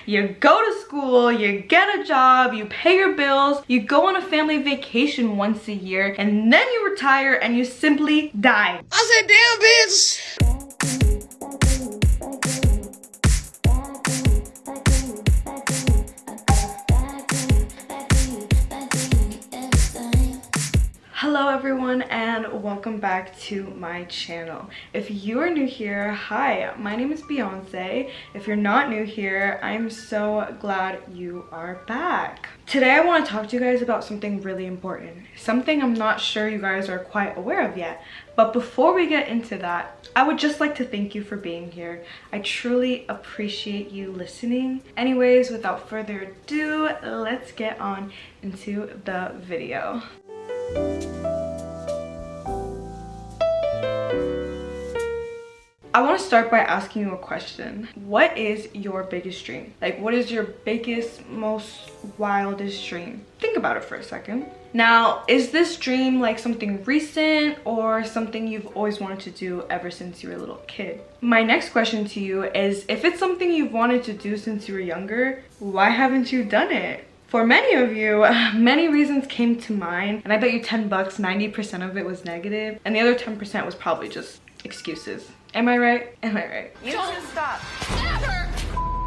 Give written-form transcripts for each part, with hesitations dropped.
You go to school, you get a job, you pay your bills, you go on a family vacation once a year, and then you retire and you simply die. I said, damn, bitch. Hello everyone and welcome back to my channel. If you are new here, hi, my name is Beyonce. If you're not new here, I'm so glad you are back. Today I want to talk to you guys about something really important. Something I'm not sure you guys are quite aware of yet. But before we get into that, I would just like to thank you for being here. I truly appreciate you listening. Anyways, without further ado, let's get on into the video. I want to start by asking you a question. What is your biggest dream? Like, what is your biggest, most wildest dream? Think about it for a second. Now, is this dream like something recent or something you've always wanted to do ever since you were a little kid? My next question to you is, if it's something you've wanted to do since you were younger, why haven't you done it? For many of you, many reasons came to mind, and I bet you 10 bucks, 90% of it was negative, and the other 10% was probably just excuses. Am I right? Am I right? You don't stop. Never!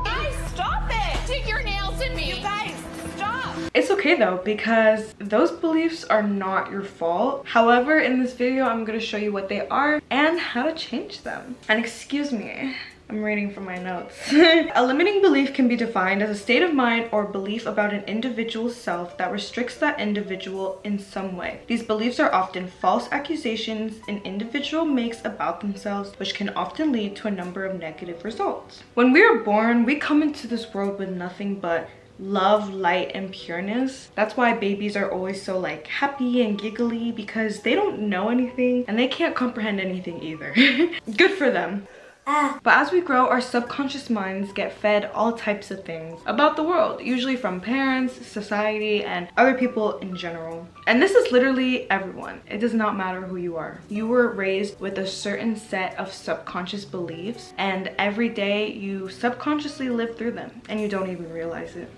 Guys, stop it! Dig your nails in me. You guys, stop! It's okay though, because those beliefs are not your fault. However, in this video, I'm gonna show you what they are and how to change them. And excuse me, I'm reading from my notes. A limiting belief can be defined as a state of mind or belief about an individual's self that restricts that individual in some way. These beliefs are often false accusations an individual makes about themselves, which can often lead to a number of negative results. When we are born, we come into this world with nothing but love, light, and pureness. That's why babies are always so like happy and giggly, because they don't know anything and they can't comprehend anything either. Good for them. But as we grow, our subconscious minds get fed all types of things about the world, usually from parents, society, and other people in general. And this is literally everyone. It does not matter who you are. You were raised with a certain set of subconscious beliefs, and every day you subconsciously live through them and you don't even realize it.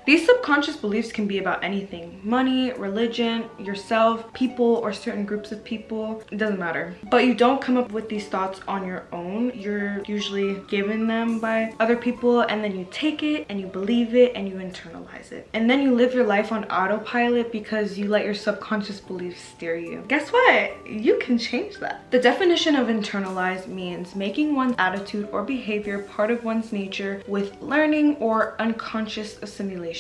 These subconscious beliefs can be about anything: money, religion, yourself, people, or certain groups of people. It doesn't matter. But you don't come up with these thoughts on your own. You're usually given them by other people, and then you take it and you believe it and you internalize it. And then you live your life on autopilot because you let your subconscious beliefs steer you. Guess what? You can change that. The definition of internalize means making one's attitude or behavior part of one's nature with learning or unconscious assimilation.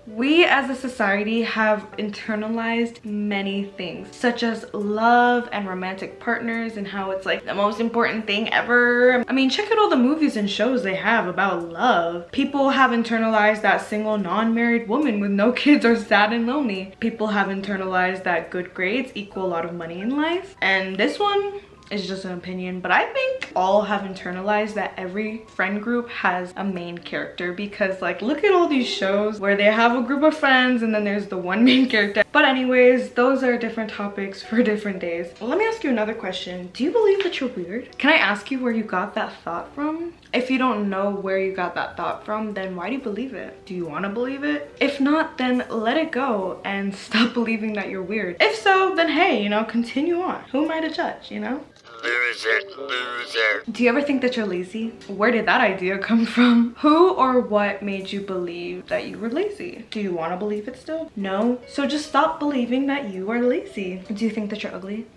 We as a society have internalized many things, such as love and romantic partners, and how it's like the most important thing ever. I mean, check out all the movies and shows they have about love. People have internalized that single non-married woman with no kids are sad and lonely. People have internalized that good grades equal a lot of money in life. And this one is just an opinion, but I think all have internalized that every friend group has a main character, because like, look at all these shows where they have a group of friends and then there's the one main character. But anyways, those are different topics for different days. Let me ask you another question. Do you believe that you're weird? Can I ask you where you got that thought from? If you don't know where you got that thought from, then why do you believe it? Do you want to believe it? If not, then let it go and stop believing that you're weird. If so, then hey, you know, continue on. Who am I to judge, you know? Loser. Do you ever think that you're lazy? Where did that idea come from? Who or what made you believe that you were lazy? Do you want to believe it still? No? So just stop believing that you are lazy. Do you think that you're ugly?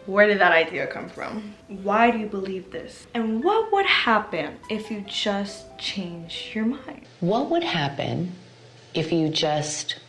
Where did that idea come from? Why do you believe this? And what would happen if you just changed your mind? What would happen if you just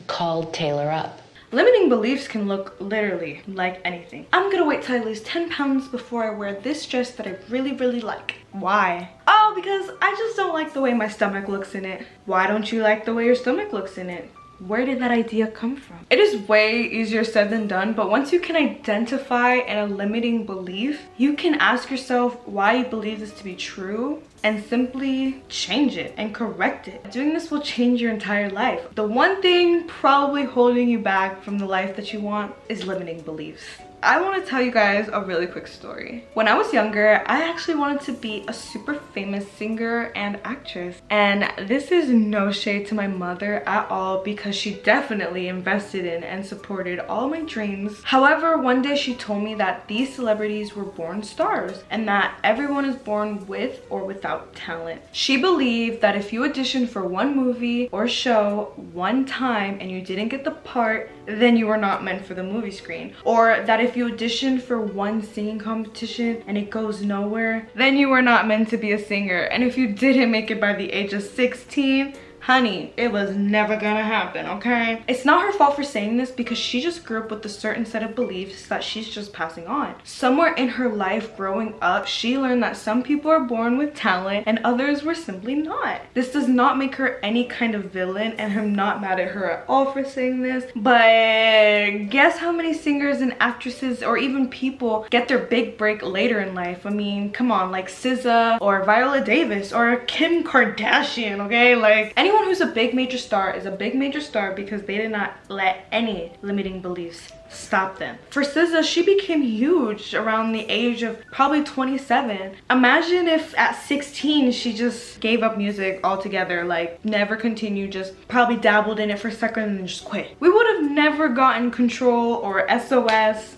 called Taylor up? Limiting beliefs can look literally like anything. I'm gonna wait till I lose 10 pounds before I wear this dress that I really, really like. Why? Oh, because I just don't like the way my stomach looks in it. Why don't you like the way your stomach looks in it? Where did that idea come from? It is way easier said than done, but once you can identify a limiting belief, you can ask yourself why you believe this to be true and simply change it and correct it. Doing this will change your entire life. The one thing probably holding you back from the life that you want is limiting beliefs. I want to tell you guys a really quick story. When I was younger, I actually wanted to be a super famous singer and actress. And this is no shade to my mother at all, because she definitely invested in and supported all my dreams. However, one day she told me that these celebrities were born stars and that everyone is born with or without talent. She believed that if you auditioned for one movie or show one time and you didn't get the part, then you were not meant for the movie screen. Or that if you auditioned for one singing competition and it goes nowhere, then you were not meant to be a singer. And if you didn't make it by the age of 16, honey, it was never gonna happen, okay? It's not her fault for saying this, because she just grew up with a certain set of beliefs that she's just passing on. Somewhere in her life growing up, she learned that some people are born with talent and others were simply not. This does not make her any kind of villain, and I'm not mad at her at all for saying this, but guess how many singers and actresses or even people get their big break later in life? I mean, come on, like SZA or Viola Davis or Kim Kardashian, okay? Like, anyone who's a big major star is a big major star because they did not let any limiting beliefs stop them. For SZA, she became huge around the age of probably 27. Imagine if at 16 she just gave up music altogether, like never continued, just probably dabbled in it for a second and then just quit. We would have never gotten Control or SOS.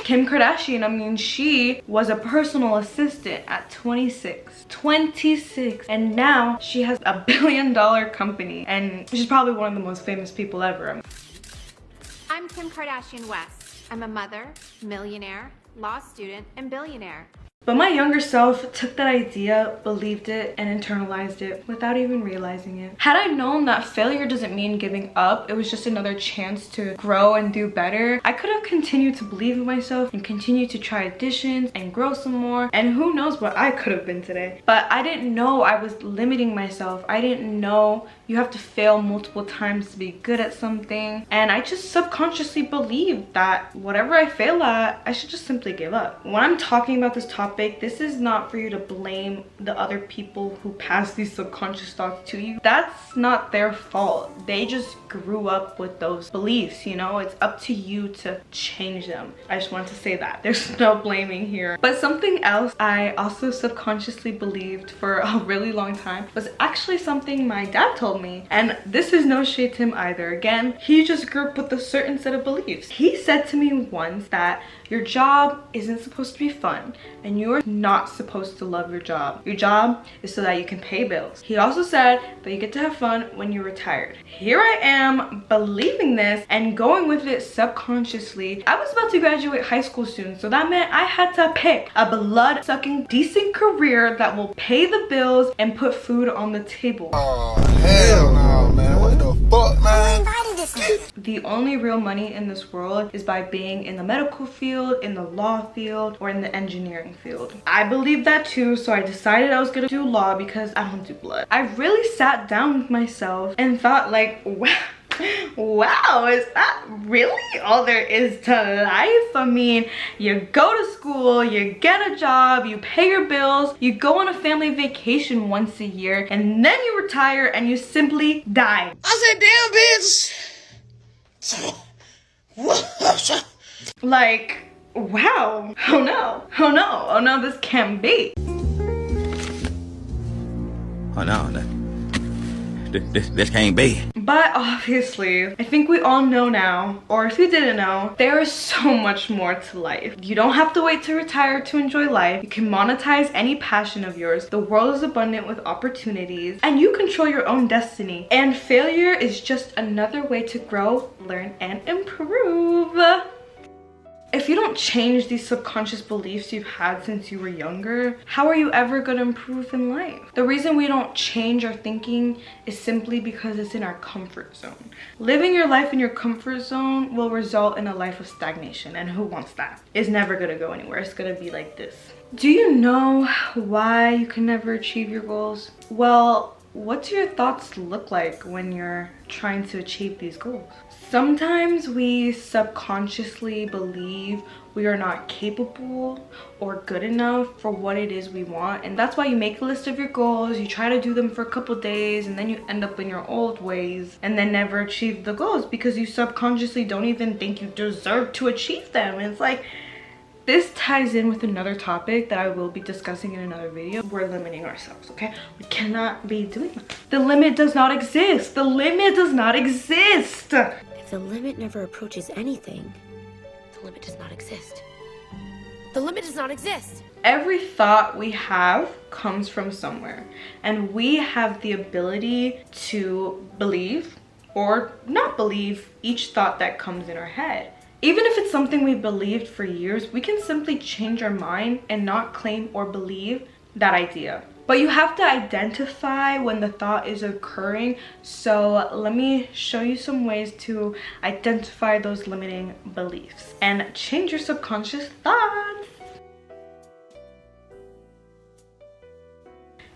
Kim Kardashian, I mean, she was a personal assistant at 26. 26. And now she has a $1 billion company, and she's probably one of the most famous people ever. I'm Kim Kardashian West. I'm a mother, millionaire, law student, and billionaire. But my younger self took that idea, believed it, and internalized it without even realizing it. Had I known that failure doesn't mean giving up, it was just another chance to grow and do better, I could have continued to believe in myself and continued to try auditions and grow some more, and who knows what I could have been today. But I didn't know I was limiting myself. I didn't know you have to fail multiple times to be good at something, and I just subconsciously believed that whatever I fail at, I should just simply give up. When I'm talking about this topic, this is not for you to blame the other people who pass these subconscious thoughts to you. That's not their fault. They just grew up with those beliefs, you know? It's up to you to change them. I just want to say that. There's no blaming here. But something else I also subconsciously believed for a really long time was actually something my dad told me. And this is no shade to him either. Again, he just grew up with a certain set of beliefs. He said to me once that your job isn't supposed to be fun, and you're not supposed to love your job. Your job is so that you can pay bills. He also said that you get to have fun when you're retired. Here I am believing this and going with it subconsciously. I was about to graduate high school soon, so that meant I had to pick a blood-sucking decent career that will pay the bills and put food on the table. Oh, hell no, man. What the fuck, man? The only real money in this world is by being in the medical field, in the law field, or in the engineering field. I believe that too, so I decided I was gonna do law because I don't do blood. I really sat down with myself and thought, like, wow, is that really all there is to life? I mean, you go to school, you get a job, you pay your bills, you go on a family vacation once a year, and then you retire and you simply die. I said, damn, bitch. Like, wow. Oh no, oh no, oh no, this can't be. Oh no, this can't be. But obviously, I think we all know now, or if you didn't know, there is so much more to life. You don't have to wait to retire to enjoy life. You can monetize any passion of yours. The world is abundant with opportunities, and you control your own destiny. And failure is just another way to grow, learn, and improve. If you don't change these subconscious beliefs you've had since you were younger, how are you ever going to improve in life? The reason we don't change our thinking is simply because it's in our comfort zone. Living your life in your comfort zone will result in a life of stagnation, and who wants that? It's never going to go anywhere. It's going to be like this. Do you know why you can never achieve your goals? Well, what do your thoughts look like when you're trying to achieve these goals? Sometimes we subconsciously believe we are not capable or good enough for what it is we want. And that's why you make a list of your goals, you try to do them for a couple days, and then you end up in your old ways and then never achieve the goals because you subconsciously don't even think you deserve to achieve them. And it's like, this ties in with another topic that I will be discussing in another video. We're limiting ourselves, okay? We cannot be doing that. The limit does not exist. The limit does not exist. If the limit never approaches anything, the limit does not exist. The limit does not exist. Every thought we have comes from somewhere, and we have the ability to believe or not believe each thought that comes in our head. Even if it's something we believed for years, we can simply change our mind and not claim or believe that idea. But you have to identify when the thought is occurring. So let me show you some ways to identify those limiting beliefs and change your subconscious thoughts.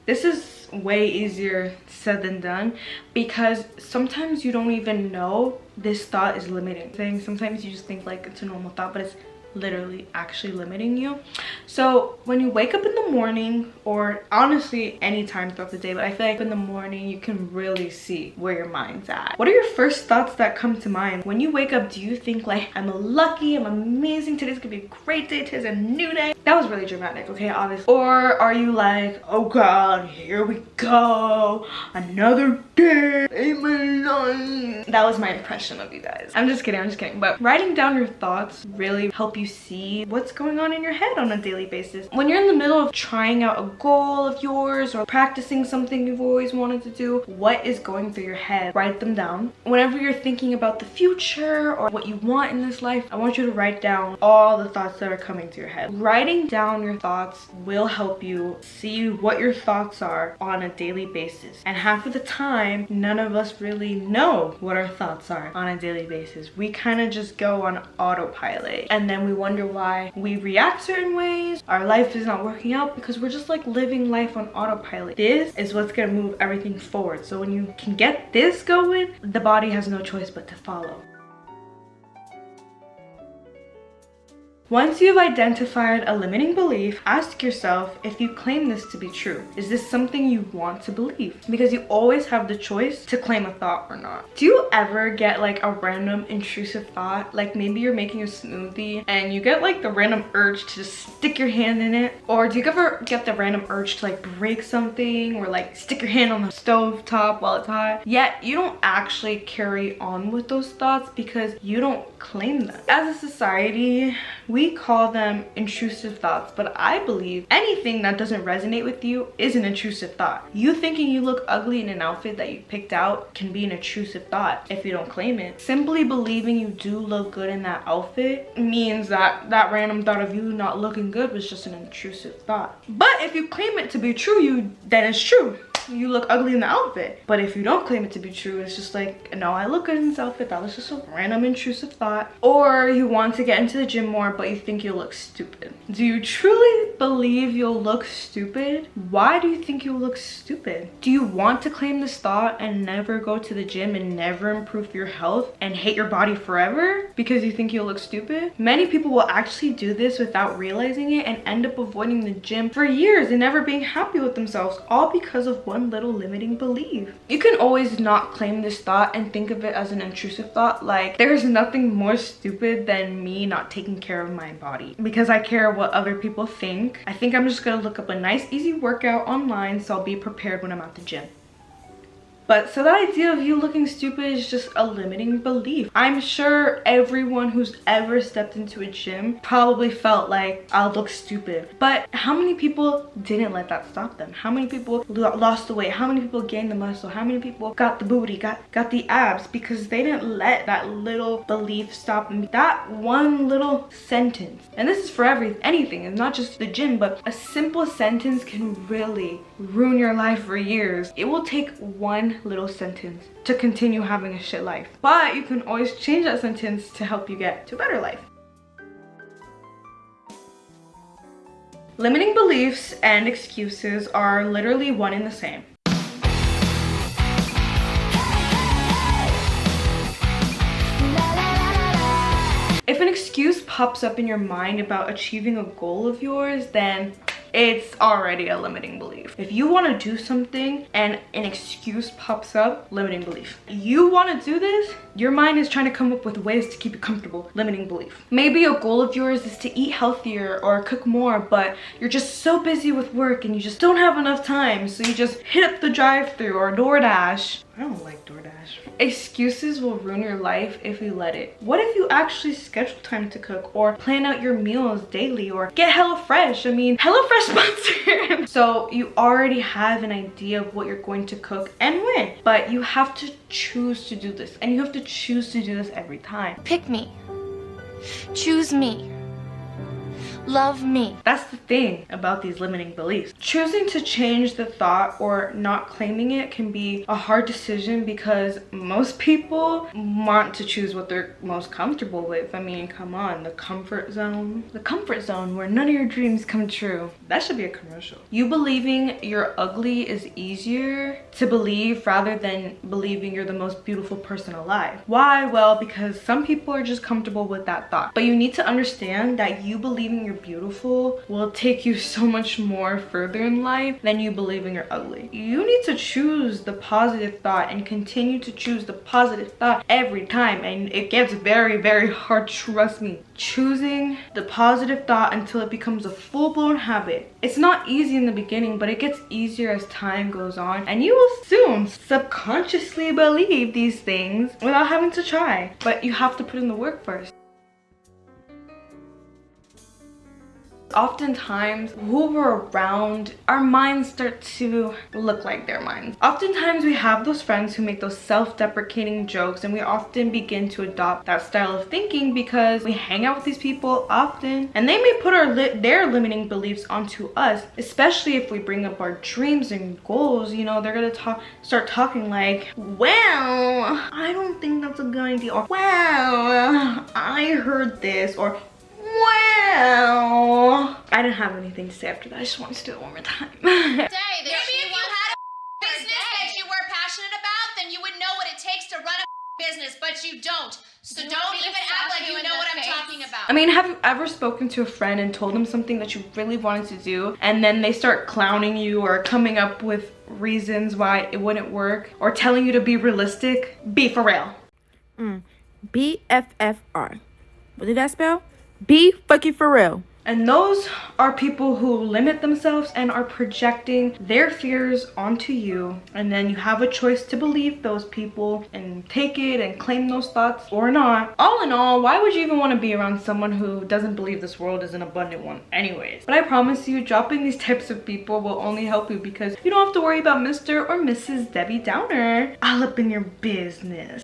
This is way easier said than done because sometimes you don't even know this thought is limiting. Sometimes you just think like it's a normal thought, but it's literally actually limiting you. So when you wake up in the morning, or honestly anytime throughout the day, but I feel like in the morning you can really see where your mind's at. What are your first thoughts that come to mind when you wake up? Do you think like, I'm lucky, I'm amazing, today's gonna be a great day, today's a new day? That was really dramatic, okay, obviously. Or are you like, oh god, here we go, another day, ain't my life. That was my impression of you guys. I'm just kidding. But writing down your thoughts really help you see what's going on in your head on a daily basis. When you're in the middle of trying out a goal of yours or practicing something you've always wanted to do, what is going through your head? Write them down. Whenever you're thinking about the future or what you want in this life, I want you to write down all the thoughts that are coming to your head. Writing down your thoughts will help you see what your thoughts are on a daily basis. And half of the time, none of us really know what our thoughts are on a daily basis. We kind of just go on autopilot, and then we wonder why we react certain ways. Our life is not working out because we're just like living life on autopilot. This is what's gonna move everything forward. So when you can get this going, the body has no choice but to follow. Once you've identified a limiting belief, ask yourself if you claim this to be true. Is this something you want to believe? Because you always have the choice to claim a thought or not. Do you ever get like a random intrusive thought? Like maybe you're making a smoothie and you get like the random urge to just stick your hand in it? Or do you ever get the random urge to like break something or like stick your hand on the stove top while it's hot? Yet you don't actually carry on with those thoughts because you don't claim them. As a society, we call them intrusive thoughts, but I believe anything that doesn't resonate with you is an intrusive thought. You thinking you look ugly in an outfit that you picked out can be an intrusive thought if you don't claim it. Simply believing you do look good in that outfit means that that random thought of you not looking good was just an intrusive thought. But if you claim it to be true, then it's true. You look ugly in the outfit. But if you don't claim it to be true, it's just like, no, I look good in this outfit, that was just a random intrusive thought. Or you want to get into the gym more, but you think you'll look stupid. Do you truly believe you'll look stupid? Why do you think you'll look stupid? Do you want to claim this thought and never go to the gym and never improve your health and hate your body forever because you think you'll look stupid? Many people will actually do this without realizing it and end up avoiding the gym for years and never being happy with themselves, all because of one little limiting belief. You can always not claim this thought and think of it as an intrusive thought. Like, there's nothing more stupid than me not taking care of my body because I care what other people think. I think I'm just gonna look up a nice easy workout online so I'll be prepared when I'm at the gym. But so the idea of you looking stupid is just a limiting belief. I'm sure everyone who's ever stepped into a gym probably felt like, I'll look stupid. But how many people didn't let that stop them? How many people lost the weight? How many people gained the muscle? How many people got the booty, got the abs? Because they didn't let that little belief stop them. That one little sentence. And this is for anything. It's not just the gym, but a simple sentence can really ruin your life for years. It will take one little sentence to continue having a shit life, but you can always change that sentence to help you get to a better life. Limiting beliefs and excuses are literally one and the same. If an excuse excuse pops up in your mind about achieving a goal of yours, then it's already a limiting belief. If you want to do something and an excuse pops up, limiting belief. You want to do this, your mind is trying to come up with ways to keep you comfortable, limiting belief. Maybe a goal of yours is to eat healthier or cook more, but you're just so busy with work and you just don't have enough time, so you just hit up the drive-thru or DoorDash. I don't like DoorDash. Excuses will ruin your life if you let it. What if you actually schedule time to cook or plan out your meals daily or get HelloFresh? I mean, HelloFresh sponsored. So you already have an idea of what you're going to cook and when, but you have to choose to do this, and you have to choose to do this every time. Pick me. Choose me. Love me. That's the thing about these limiting beliefs. Choosing to change the thought or not claiming it can be a hard decision because most people want to choose what they're most comfortable with. I mean, come on, the comfort zone. The comfort zone where none of your dreams come true. That should be a commercial. You believing you're ugly is easier to believe rather than believing you're the most beautiful person alive. Why? Well, because some people are just comfortable with that thought. But you need to understand that you believing you're beautiful will take you so much more further in life than you believing you're ugly. You need to choose the positive thought and continue to choose the positive thought every time, and it gets very, very hard, trust me. Choosing the positive thought until it becomes a full-blown habit. It's not easy in the beginning, but it gets easier as time goes on, and you will soon subconsciously believe these things without having to try. But you have to put in the work first. Oftentimes, who we're around, our minds start to look like their minds. Oftentimes, we have those friends who make those self-deprecating jokes, and we often begin to adopt that style of thinking because we hang out with these people often, and they may put their limiting beliefs onto us, especially if we bring up our dreams and goals. You know, they're gonna start talking like, well, I don't think that's a good idea, or well, I heard this, or well, I didn't have anything to say after that. I just wanted to do it one more time. Maybe if you had a business that you were passionate about, then you would know what it takes to run a business, but you don't. So don't even act like you know what I'm talking about. I mean, have you ever spoken to a friend and told them something that you really wanted to do, and then they start clowning you or coming up with reasons why it wouldn't work, or telling you to be realistic? Be for real. BFFR. What did that spell? Be fucking for real. And those are people who limit themselves and are projecting their fears onto you. And then you have a choice to believe those people and take it and claim those thoughts or not. All in all, why would you even want to be around someone who doesn't believe this world is an abundant one anyways? But I promise you, dropping these types of people will only help you because you don't have to worry about Mr. or Mrs. Debbie Downer all up in your business.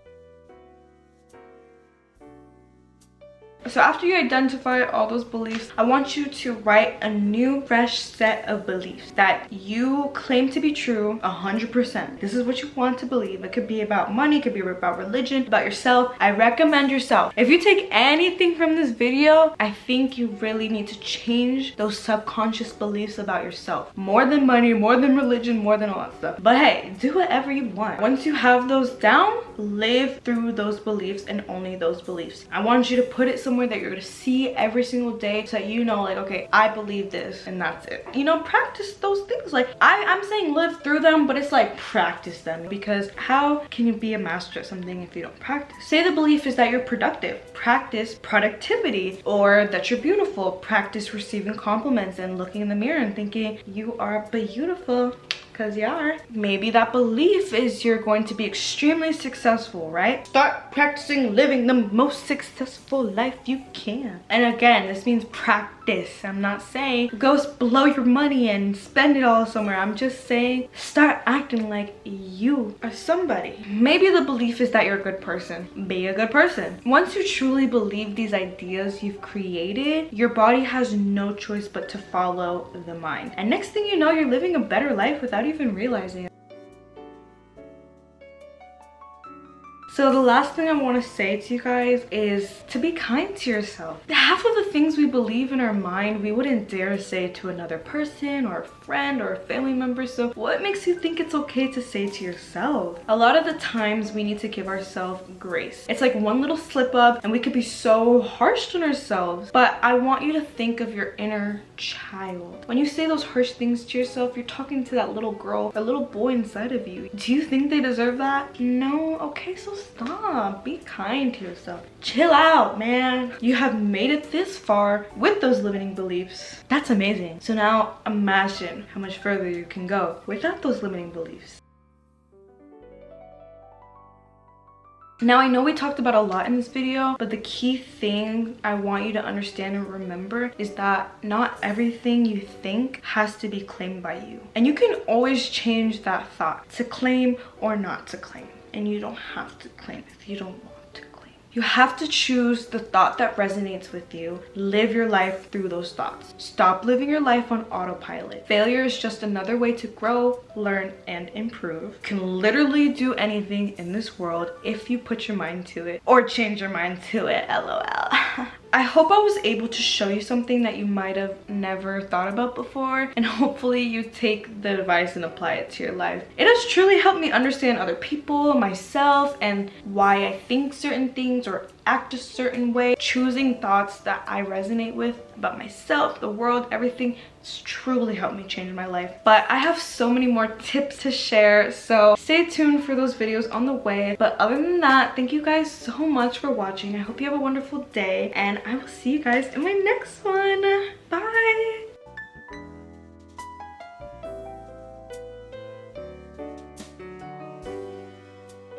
So after you identify all those beliefs, I want you to write a new, fresh set of beliefs that you claim to be true 100%. This is what you want to believe. It could be about money, it could be about religion, about yourself. I recommend yourself. If you take anything from this video, I think you really need to change those subconscious beliefs about yourself. More than money, more than religion, more than all that stuff. But hey, do whatever you want. Once you have those down, live through those beliefs and only those beliefs. I want you to put it somewhere that you're gonna see every single day so that you know, like, okay, I believe this and that's it. You know, practice those things. Like I'm saying live through them, but it's like practice them, because how can you be a master at something if you don't practice? Say the belief is that you're productive. Practice productivity. Or that you're beautiful. Practice receiving compliments and looking in the mirror and thinking you are beautiful. Because you are. Maybe that belief is you're going to be extremely successful, right? Start practicing living the most successful life you can. And again, this means practice. I'm not saying go blow your money and spend it all somewhere. I'm just saying start acting like you are somebody. Maybe the belief is that you're a good person. Be a good person. Once you truly believe these ideas you've created, your body has no choice but to follow the mind. And next thing you know, you're living a better life without even realizing it. So the last thing I want to say to you guys is to be kind to yourself. Half of the things we believe in our mind, we wouldn't dare say to another person or a friend or a family member. So what makes you think it's okay to say to yourself? A lot of the times we need to give ourselves grace. It's like one little slip up and we could be so harsh on ourselves. But I want you to think of your inner child. When you say those harsh things to yourself, you're talking to that little girl or little boy inside of you. Do you think they deserve that? No? Okay, so stop. Be kind to yourself. Chill out, man. You have made it this far with those limiting beliefs. That's amazing. So now imagine how much further you can go without those limiting beliefs. Now, I know we talked about a lot in this video, but the key thing I want you to understand and remember is that not everything you think has to be claimed by you. And you can always change that thought to claim or not to claim. And you don't have to claim if you don't want. You have to choose the thought that resonates with you. Live your life through those thoughts. Stop living your life on autopilot. Failure is just another way to grow, learn, and improve. You can literally do anything in this world if you put your mind to it or change your mind to it, LOL. I hope I was able to show you something that you might have never thought about before, and hopefully you take the advice and apply it to your life. It has truly helped me understand other people, myself, and why I think certain things or act a certain way. Choosing thoughts that I resonate with about myself, the world, everything. It's truly helped me change my life. But I have so many more tips to share, so stay tuned for those videos on the way. But other than that, thank you guys so much for watching. I hope you have a wonderful day, and I will see you guys in my next one. Bye.